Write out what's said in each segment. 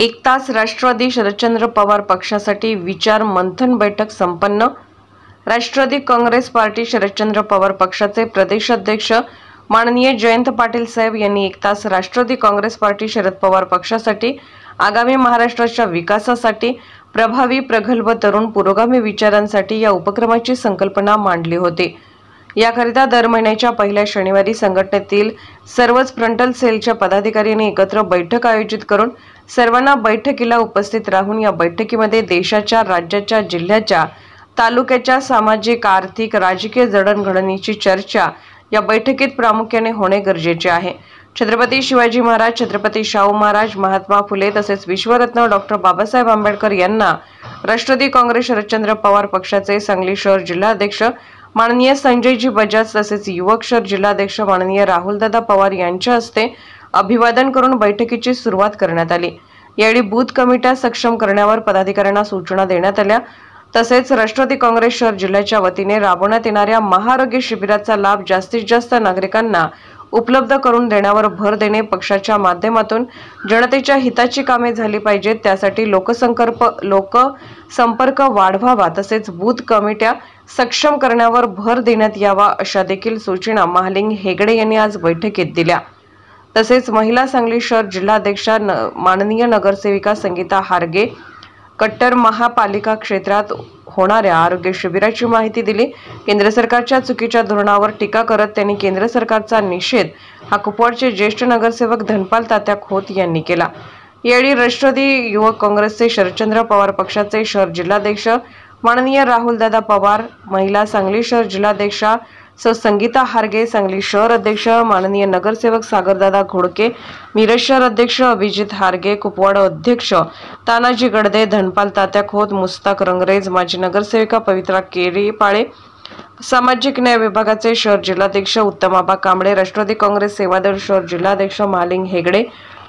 एक तास राष्ट्रवादी शरदचंद्र पवार पक्षासाठी विचार मंथन बैठक संपन्न। राष्ट्रवादी काँग्रेस पार्टी शरदचंद्र पवार पक्षाचे प्रदेशाध्यक्ष माननीय जयंत पाटील साहेब यांनी एक तास राष्ट्रवादी काँग्रेस पार्टी शरद पवार पक्षासाठी आगामी महाराष्ट्राच्या विकासासाठी प्रभावी प्रगल्भ तरुण पुरोगामी विचारांसाठी या उपक्रमाची संकल्पना मांडली होती। याकरिता दर महिन्याच्या पहिल्या शनिवारी संघटनेतील सर्वच फ्रंटल सेलच्या पदाधिकाऱ्यांनी एकत्र बैठक आयोजित करून सर्वांना बैठकीला उपस्थित राहून या बैठकीमध्ये देशाच्या, राज्याच्या, जिल्ह्याच्या, तालुक्याच्या सामाजिक, आर्थिक, राजकीय जडणघडणीची चर्चा या बैठकीत प्रामुख्याने होणे गरजेचे आहे। छत्रपती शिवाजी महाराज, छत्रपती शाहू महाराज, महात्मा फुले तसेच विश्वरत्न डॉक्टर बाबासाहेब आंबेडकर यांना राष्ट्रवादी काँग्रेस शरदचंद्र पवार पक्षाचे सांगली शहर जिल्हाध्यक्ष माननीय संजयजी बजाज तसेच युवक शहर जिल्हाध्यक्ष माननीय राहुलदादा पवार यांच्या हस्ते अभिवादन करून बैठकीची सुरुवात करण्यात आली। यावेळी बूथ कमिट्या सक्षम करण्यावर पदाधिकाऱ्यांना सूचना देण्यात आल्या। तसेच राष्ट्रवादी काँग्रेस शहर जिल्ह्याच्या वतीने राबवण्यात येणाऱ्या महाआरोग्य शिबिराचा लाभ जास्तीत जास्त नागरिकांना उपलब्ध करून देण्यावर भर देणे, पक्षाच्या माध्यमातून जनतेच्या हिताची कामे झाली पाहिजेत, त्यासाठी लोकसंपर्क वाढवावा तसेच बूथ कमिट्या सक्षम करण्यावर भर देण्यात यावा अशा देखील सूचना महालिंग हेगडे यांनी आज बैठकीत दिल्या। तसेच महिला सांगली शहर जिल्हाध्यक्षा माननीय नगरसेविका संगीता हारगे कट्टर महापालिका क्षेत्रात होणाऱ्या आरोग्य शिबिराची माहिती दिली। केंद्र सरकारच्या चुकीच्या धोरणावर टीका करत त्यांनी केंद्र सरकारचा निषेध हा कुपवाडचे ज्येष्ठ नगरसेवक धनपाल तात्या खोत यांनी केला। यावेळी राष्ट्रवादी युवक काँग्रेसचे शरदचंद्र पवार पक्षाचे शहर जिल्हाध्यक्ष माननीय राहुलदादा पवार, महिला सांगली शहर जिल्हाध्यक्षा संगीता हारगे, सांगली शहर अध्यक्ष माननीय नगरसेवक सागरदादा घोडके, मिरज शहर अध्यक्ष अभिजित हारगे, कुपवाड अध्यक्ष तानाजी गडदे, धनपाल तात्या खोत, मुस्ताक रंगरेज, माजी नगरसेविका पवित्रा केरीपाळे, सामाजिक न्याय विभागाचे शहर जिल्हाध्यक्ष उत्तमाबा कांबळे, राष्ट्रवादी काँग्रेस सेवादल शहर जिल्हाध्यक्ष महालिंग हेगडे,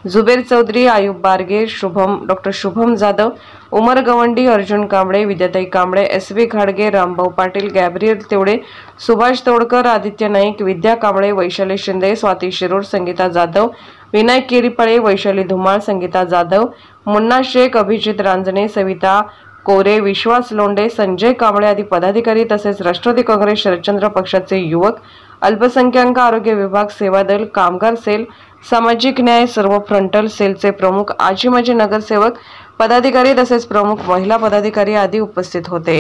जुबेर चौधरी, आयुब बारगे, डॉक्टर शुभम जाधव, उमर गवंडी, अर्जुन कांबळे, विद्याताई कांबळे, SV घाडगे, रामभाऊ पाटील, गॅब्रियल तेवडे, सुभाष तोडकर, आदित्य नाईक, विद्या कांबळे, वैशाली शिंदे, स्वाती शिरूर, संगीता जाधव, विनायक केरीपाळे, वैशाली धुमाळ, संगीता जाधव, मुन्ना शेख, अभिजित रांजणे, सविता कोरे, विश्वास लोंढे, संजय कांबळे आदी पदाधिकारी तसेच राष्ट्रवादी काँग्रेस शरदचंद्र पक्षाचे युवक, अल्पसंख्याक आरोग्य विभाग, सेवादल, कामगार सेल, सामाजिक न्याय, सर्व फ्रंटल सेलचे प्रमुख, आजी माजी नगरसेवक, पदाधिकारी तसेच प्रमुख महिला पदाधिकारी आदी उपस्थित होते।